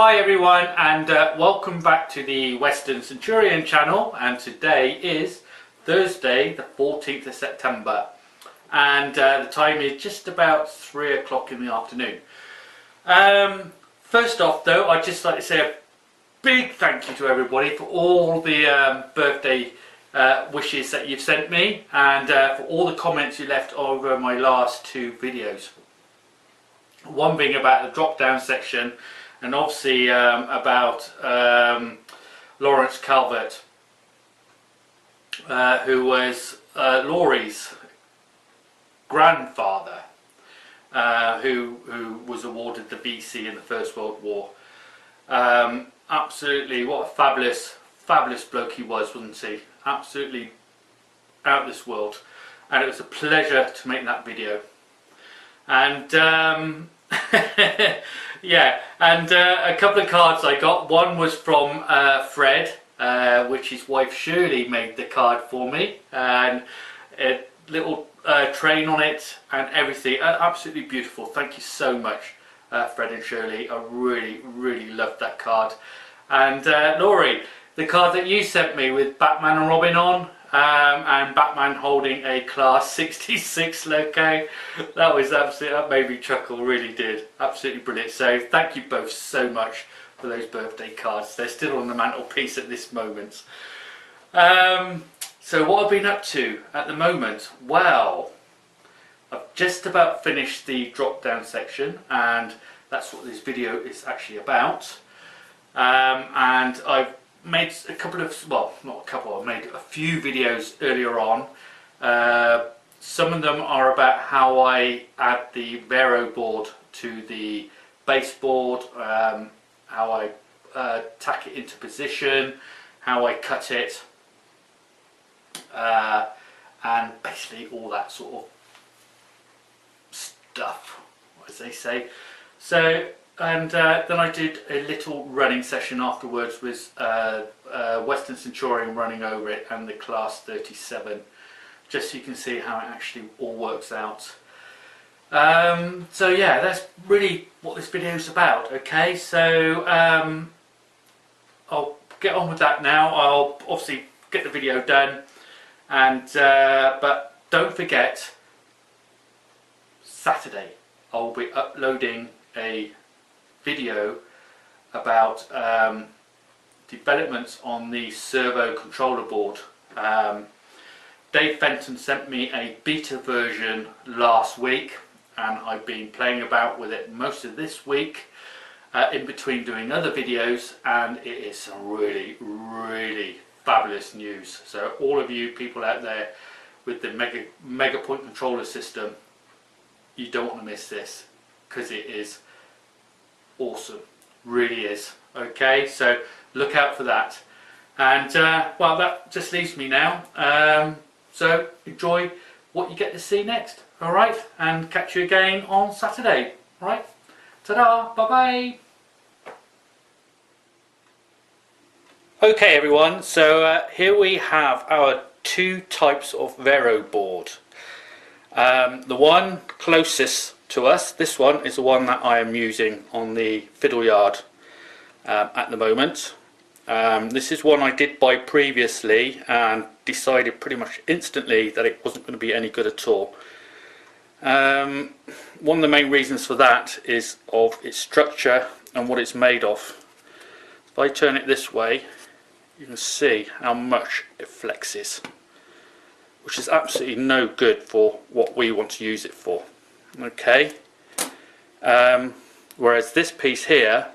Hi everyone, and welcome back to the Western Centurion channel. And today is Thursday the 14th of September, and the time is just about 3 o'clock in the afternoon. First off though, I'd just like to say a big thank you to everybody for all the birthday wishes that you've sent me, and for all the comments you left over my last two videos. One being about the drop down section, and obviously about Lawrence Calvert, who was Laurie's grandfather, who was awarded the BC in the First World War. Absolutely, what a fabulous bloke he was, wasn't he? Absolutely out of this world, and it was a pleasure to make that video. And yeah, and a couple of cards I got. One was from Fred, which his wife Shirley made the card for me, and a little train on it and everything. Absolutely beautiful. Thank you so much, Fred and Shirley. I really loved that card. And Laurie, the card that you sent me with Batman and Robin on, and Batman holding a Class 66 logo, that made me chuckle, really did. Absolutely brilliant. So thank you both so much for those birthday cards. They're still on the mantelpiece at this moment. So what I've been up to at the moment, well, I've just about finished the drop down section, and that's what this video is actually about. And I've made a couple of, well, not a couple, I've made a few videos earlier on. Some of them are about how I add the Vero board to the baseboard, how I tack it into position, how I cut it, and basically all that sort of stuff, as they say. So, and then I did a little running session afterwards with Western Centurion running over it and the Class 37, just so you can see how it actually all works out. So yeah, that's really what this video is about. Okay, so I'll get on with that now. I'll obviously get the video done, and but don't forget, Saturday I'll be uploading a video about developments on the servo controller board. Dave Fenton sent me a beta version last week, and I've been playing about with it most of this week, in between doing other videos, and it is some really fabulous news. So all of you people out there with the Mega Point controller system, you don't want to miss this, because it is awesome, really is. Okay, so look out for that. And well, that just leaves me now. So enjoy what you get to see next. All right, and catch you again on Saturday. All right, ta-da, bye-bye. Okay everyone, so here we have our two types of Vero board. The one closest to us, this one is the one that I am using on the Fiddle yard at the moment. This is one I did buy previously and decided pretty much instantly that it wasn't going to be any good at all. One of the main reasons for that is of its structure and what it's made of. If I turn it this way, you can see how much it flexes, which is absolutely no good for what we want to use it for. Okay, whereas this piece here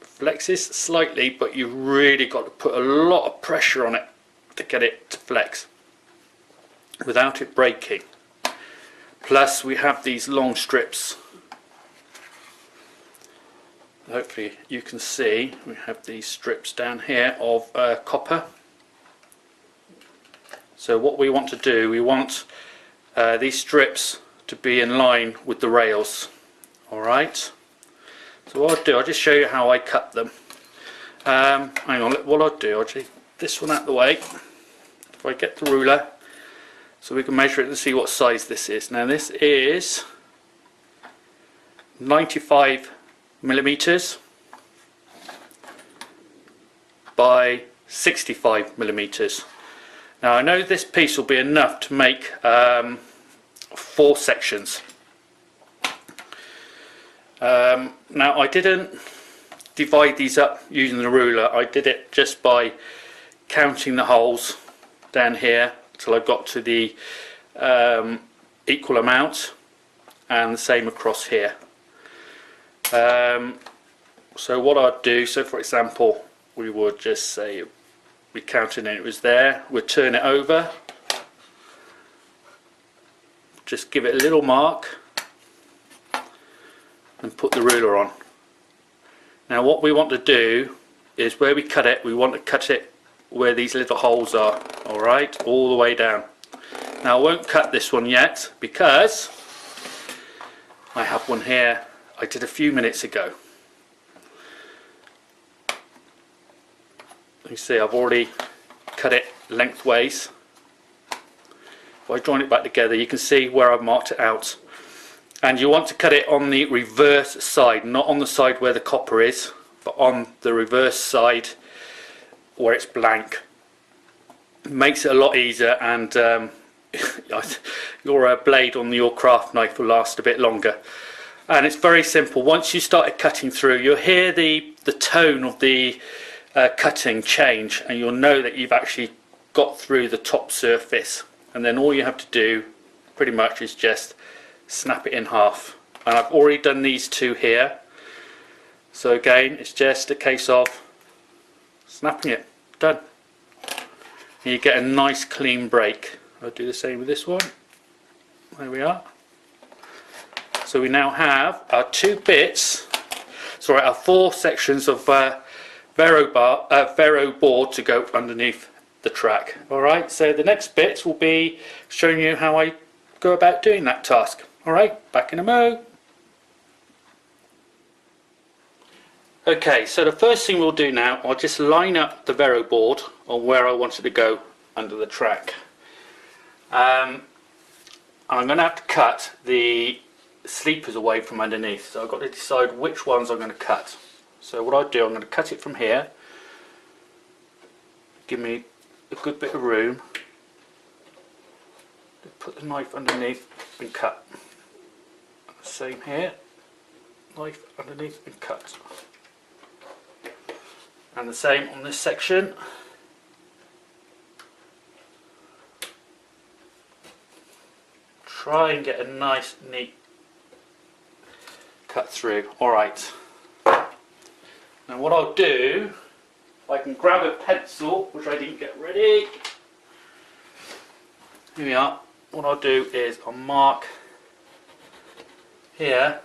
flexes slightly, but you've really got to put a lot of pressure on it to get it to flex without it breaking. Plus we have these long strips. Hopefully you can see we have these strips down here of copper. So what we want to do, we want these strips to be in line with the rails. Alright, so what I'll do, I'll just show you how I cut them. Hang on, what I'll do, I'll take this one out of the way. If I get the ruler, so we can measure it and see what size this is. Now this is 95 millimeters by 65 millimeters. Now I know this piece will be enough to make 4 sections. Now I didn't divide these up using the ruler, I did it just by counting the holes down here till I got to the equal amount, and the same across here. So what I'd do, so for example, we would just say we counted and it was there, we'd turn it over, just give it a little mark and put the ruler on. Now what we want to do is where we cut it, we want to cut it where these little holes are, alright, all the way down. Now I won't cut this one yet because I have one here I did a few minutes ago. You see I've already cut it lengthways. If I join it back together you can see where I've marked it out. And you want to cut it on the reverse side, not on the side where the copper is, but on the reverse side where it's blank. It makes it a lot easier, and your blade on your craft knife will last a bit longer. And it's very simple. Once you started cutting through, you'll hear the tone of the cutting change, and you'll know that you've actually got through the top surface. And then all you have to do pretty much is just snap it in half. And I've already done these 2 here, so again it's just a case of snapping it, done. And you get a nice clean break. I'll do the same with this one. There we are. So we now have our 2 bits, sorry, our 4 sections of Vero board to go underneath the track. Alright, so the next bit will be showing you how I go about doing that task. Alright, back in a mo. Okay, so the first thing we'll do now, I'll just line up the Vero board on where I want it to go under the track. I'm going to have to cut the sleepers away from underneath, so I've got to decide which ones I'm going to cut. So what I'll do, I'm going to cut it from here, give me a good bit of room, put the knife underneath and cut. Same here, knife underneath and cut. And the same on this section. Try and get a nice neat cut through. Alright. Now what I'll do, if I can grab a pencil, which I didn't get ready. Here we are. What I'll do is I'll mark here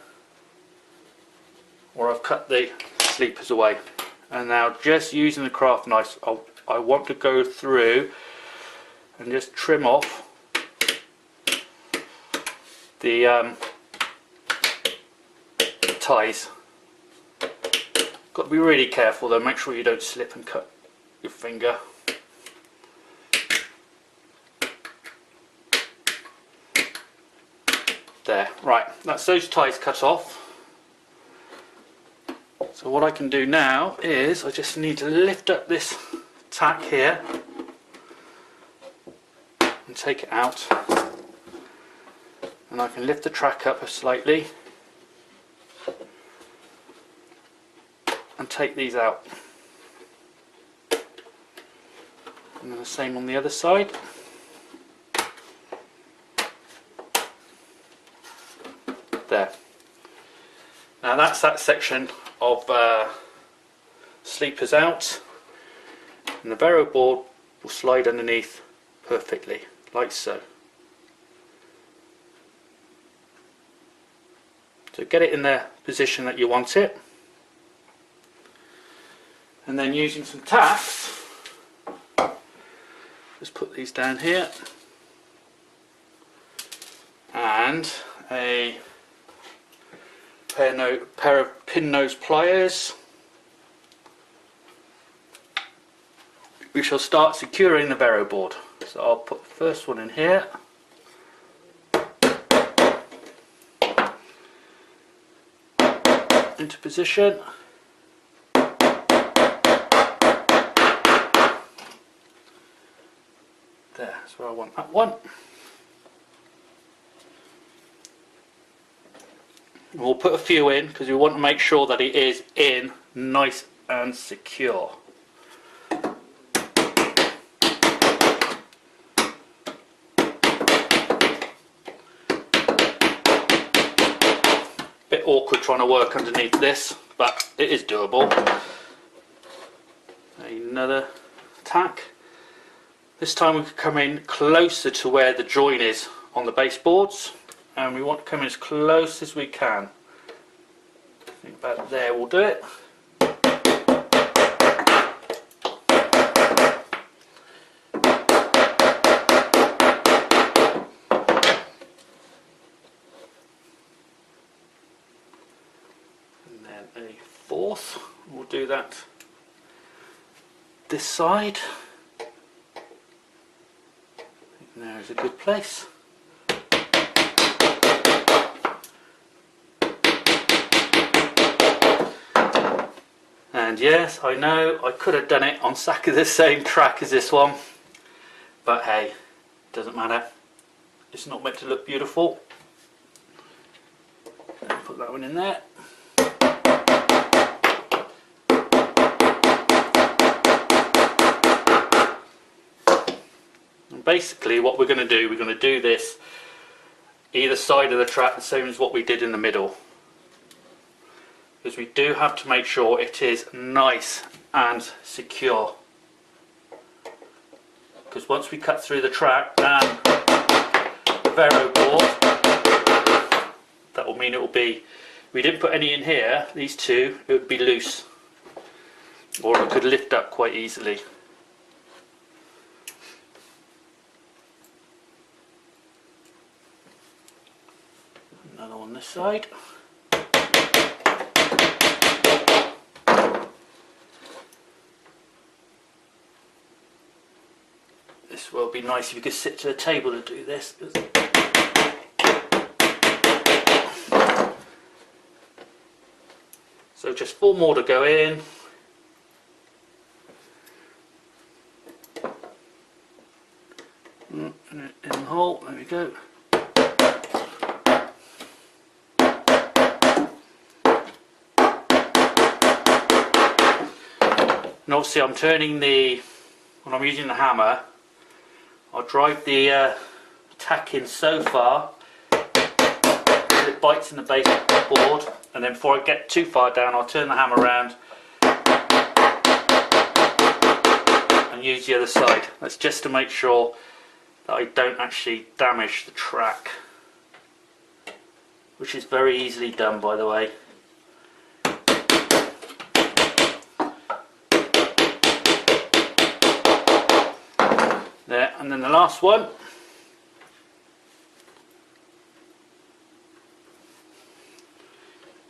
where I've cut the sleepers away. And now just using the craft knife, I want to go through and just trim off the ties. Got to be really careful though, make sure you don't slip and cut your finger. There, right, that's those ties cut off. So what I can do now is I just need to lift up this tack here and take it out, and I can lift the track up slightly and take these out, and then the same on the other side. There. Now that's that section of sleepers out, and the Vero board will slide underneath perfectly, like so. So get it in the position that you want it, and then using some tacks, just put these down here, and a pair of pin nose pliers. We shall start securing the Vero board. So I'll put the first one in here. into position. There, that's where I want that one. We'll put a few in because we want to make sure that it is in nice and secure. Bit awkward trying to work underneath this, but it is doable. Another tack. This time we can come in closer to where the join is on the baseboards, and we want to come in as close as we can. I think about there will do it. And then a fourth, we'll do that this side. There's a good place. And yes, I know I could have done it on exactly the same track as this one, but hey, doesn't matter. It's not meant to look beautiful. Put that one in there. Basically what we're going to do this either side of the track the same as what we did in the middle, because we do have to make sure it is nice and secure, because once we cut through the track and the Vero board, that will mean it will be, we didn't put any in here, these two, it would be loose, or it could lift up quite easily. Another one this side. This will be nice if you could sit to a table to do this. So just 4 more to go in. In the hole, there we go. And obviously I'm turning when I'm using the hammer, I'll drive the tack in so far that it bites in the base of the board, and then before I get too far down I'll turn the hammer around and use the other side. That's just to make sure that I don't actually damage the track, which is very easily done, by the way. There, and then the last one.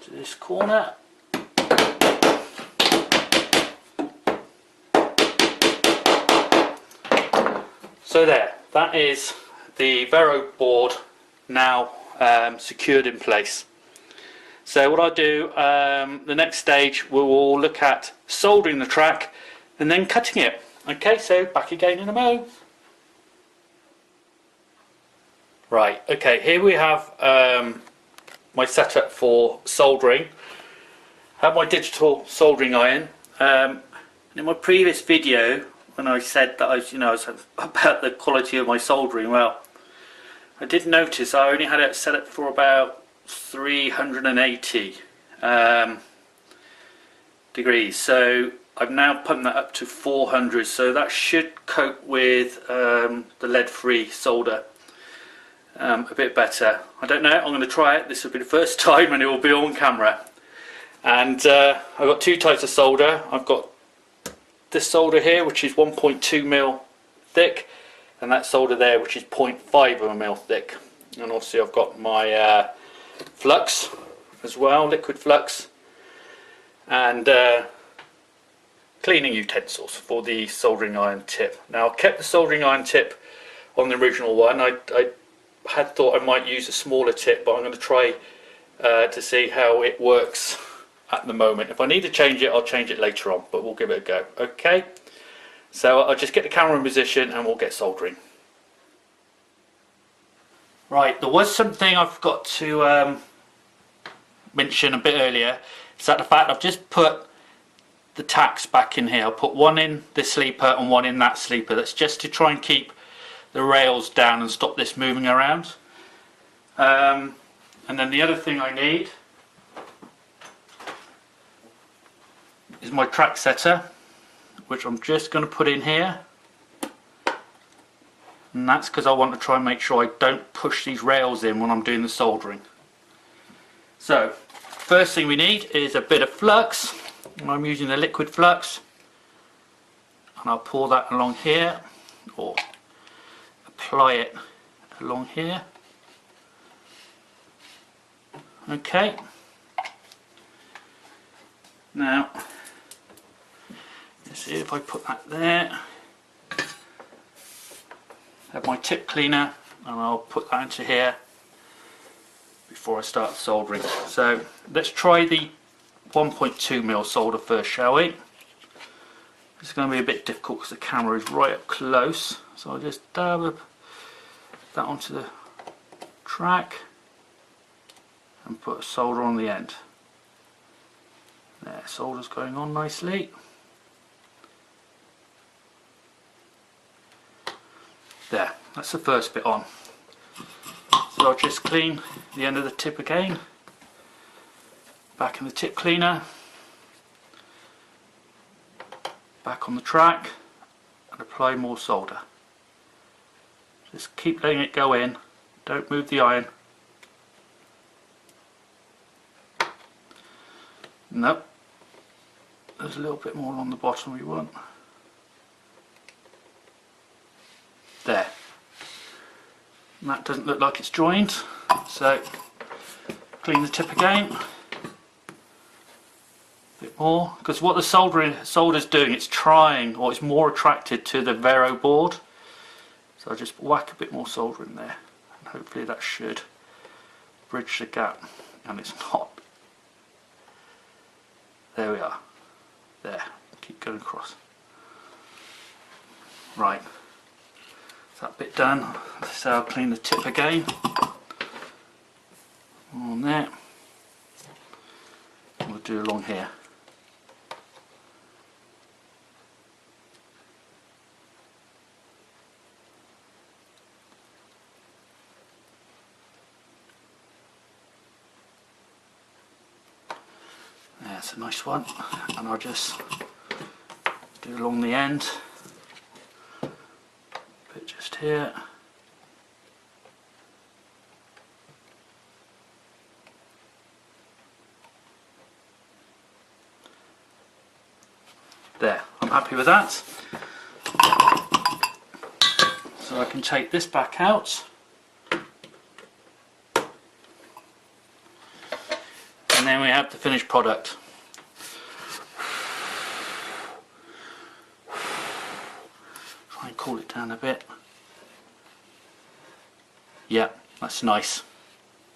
To this corner. So there, that is the Vero board now secured in place. So what I'll do, the next stage we will look at soldering the track and then cutting it. Okay, so back again in a mo. Right, okay, here we have my setup for soldering. I have my digital soldering iron. In my previous video, when I said that I was about the quality of my soldering, well, I did notice I only had it set up for about 380 degrees. So I've now pumped that up to 400, so that should cope with the lead-free solder a bit better. I don't know, I'm going to try it. This will be the first time and it will be on camera. And I've got 2 types of solder. I've got this solder here, which is 1.2mm thick, and that solder there, which is 0.5mm thick. And obviously I've got my flux as well, liquid flux, and cleaning utensils for the soldering iron tip. Now I kept the soldering iron tip on the original one. I had thought I might use a smaller tip, but I'm going to try to see how it works at the moment. If I need to change it, I'll change it later on, but we'll give it a go. Okay, so I'll just get the camera in position and we'll get soldering. Right, there was something I forgot to mention a bit earlier. Is that the fact I've just put the tacks back in here. I'll put one in this sleeper and one in that sleeper. That's just to try and keep the rails down and stop this moving around. And then the other thing I need is my track setter, which I'm just going to put in here. And that's because I want to try and make sure I don't push these rails in when I'm doing the soldering. So, first thing we need is a bit of flux. I'm using the liquid flux. And I'll pour that along here, or apply it along here. Okay. Now, let's see if I put that there. Have my tip cleaner, and I'll put that into here before I start soldering. So let's try the 1.2mm solder first, shall we? It's going to be a bit difficult because the camera is right up close, so I'll just dab that onto the track and put a solder on the end. There, solder's going on nicely. There, that's the first bit on. So I'll just clean the end of the tip again, back in the tip cleaner, back on the track, and apply more solder. Just keep letting it go in, don't move the iron. Nope, there's a little bit more on the bottom we want. There. And that doesn't look like it's joined, so clean the tip again. A bit more, because what the solder's doing, it's trying, or it's more attracted to the Vero board. So I'll just whack a bit more solder in there, and hopefully that should bridge the gap. And it's not. There we are. There. Keep going across. Right. That bit done, so I'll clean the tip again on there. We'll do along here. That's a nice one, and I'll just do along the end. Just here. There, I'm happy with that. So I can take this back out. And then we have the finished product. Try and cool it down a bit. Yeah, that's nice.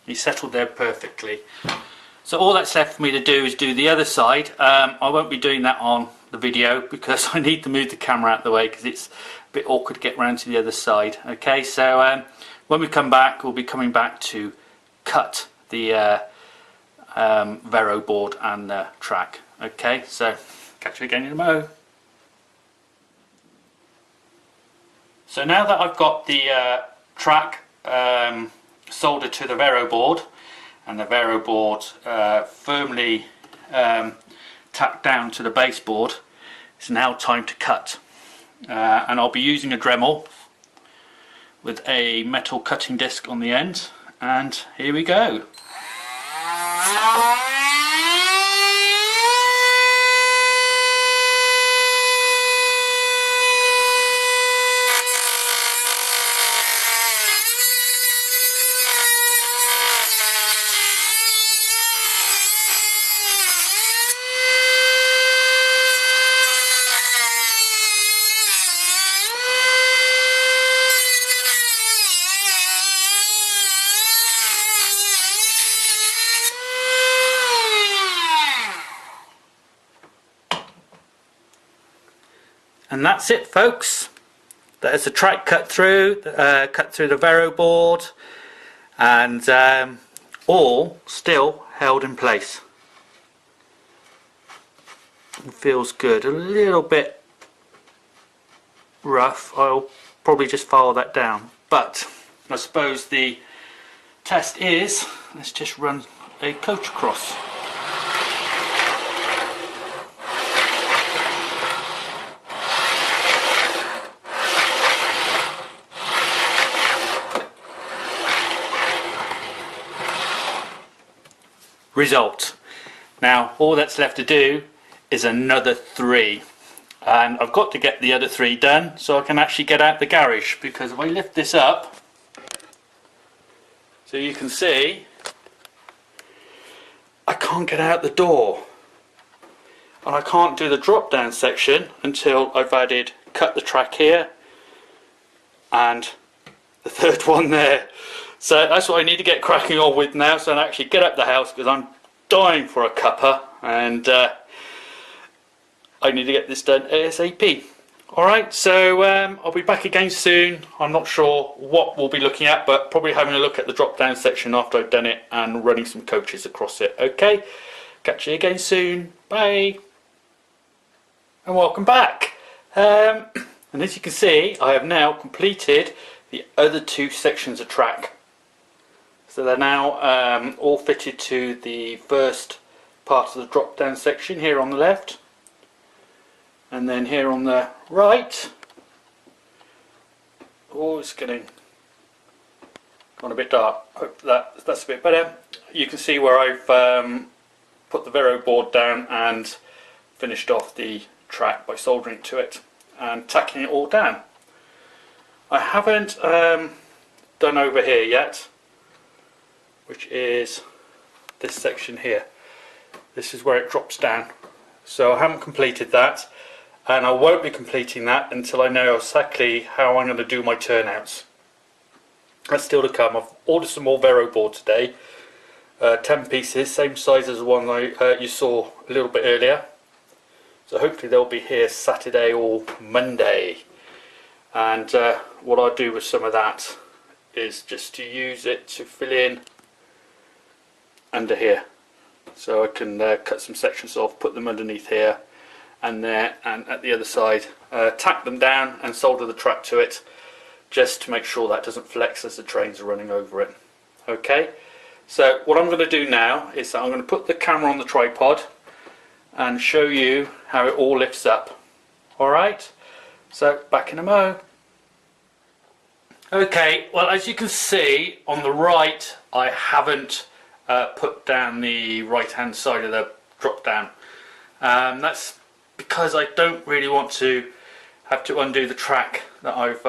It's settled there perfectly. So all that's left for me to do is do the other side. I won't be doing that on the video because I need to move the camera out of the way because it's a bit awkward to get around to the other side. Okay, so when we come back, we'll be coming back to cut the Vero board and the track. Okay, so catch you again in a mo. So now that I've got the track soldered to the Vero board and the Vero board firmly tacked down to the baseboard, it's now time to cut. And I'll be using a Dremel with a metal cutting disc on the end, and here we go. And that's it, folks. There's the track cut through the Vero board, and all still held in place. It feels good. A little bit rough. I'll probably just file that down. But I suppose the test is, let's just run a coach across. Result. Now all that's left to do is another 3, and I've got to get the other 3 done so I can actually get out the garage, because if I lift this up so you can see, I can't get out the door, and I can't do the drop down section until I've cut the track here and the 3rd one there. So that's what I need to get cracking on with now, so I can actually get up the house, because I'm dying for a cuppa, and I need to get this done ASAP. Alright, so I'll be back again soon. I'm not sure what we'll be looking at, but probably having a look at the drop down section after I've done it and running some coaches across it. Okay, catch you again soon. Bye. And welcome back. And as you can see, I have now completed the other 2 sections of track. So they're now all fitted to the first part of the drop down section here on the left, and then here on the right. Oh, it's gone a bit dark. Hope that's a bit better. You can see where I've put the Vero board down and finished off the track by soldering to it and tacking it all down. I haven't done over here yet, which is this section here. This is where it drops down. So I haven't completed that, and I won't be completing that until I know exactly how I'm going to do my turnouts. That's still to come. I've ordered some more Vero board today, 10 pieces, same size as the one you saw a little bit earlier. So hopefully they'll be here Saturday or Monday. And what I'll do with some of that is just to use it to fill in under here, so I can cut some sections off, put them underneath here and there, and at the other side tack them down and solder the track to it, just to make sure that doesn't flex as the trains are running over it. Okay, so what I'm going to do now is that I'm going to put the camera on the tripod and show you how it all lifts up. Alright, so back in a mo. Okay, well, as you can see on the right, I haven't put down the right hand side of the drop down. That's because I don't really want to have to undo the track that I've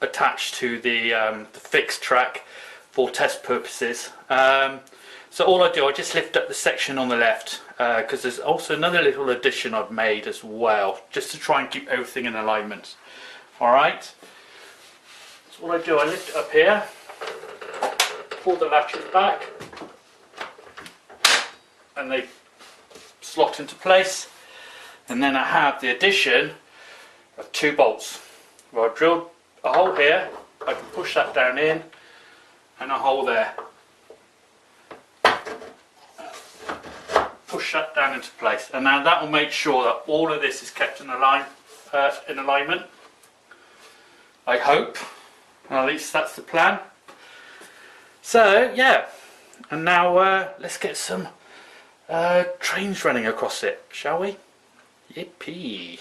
attached to the fixed track for test purposes. So all I do, I just lift up the section on the left, because there's also another little addition I've made as well, just to try and keep everything in alignment. Alright, so what I do, I lift it up here, pull the latches back, and they slot into place, and then I have the addition of 2 bolts. Well, I've drilled a hole here, I can push that down in, and a hole there. Push that down into place, and now that will make sure that all of this is kept in alignment. I hope, at least that's the plan. So yeah, and now let's get some trains running across it, shall we? Yippee!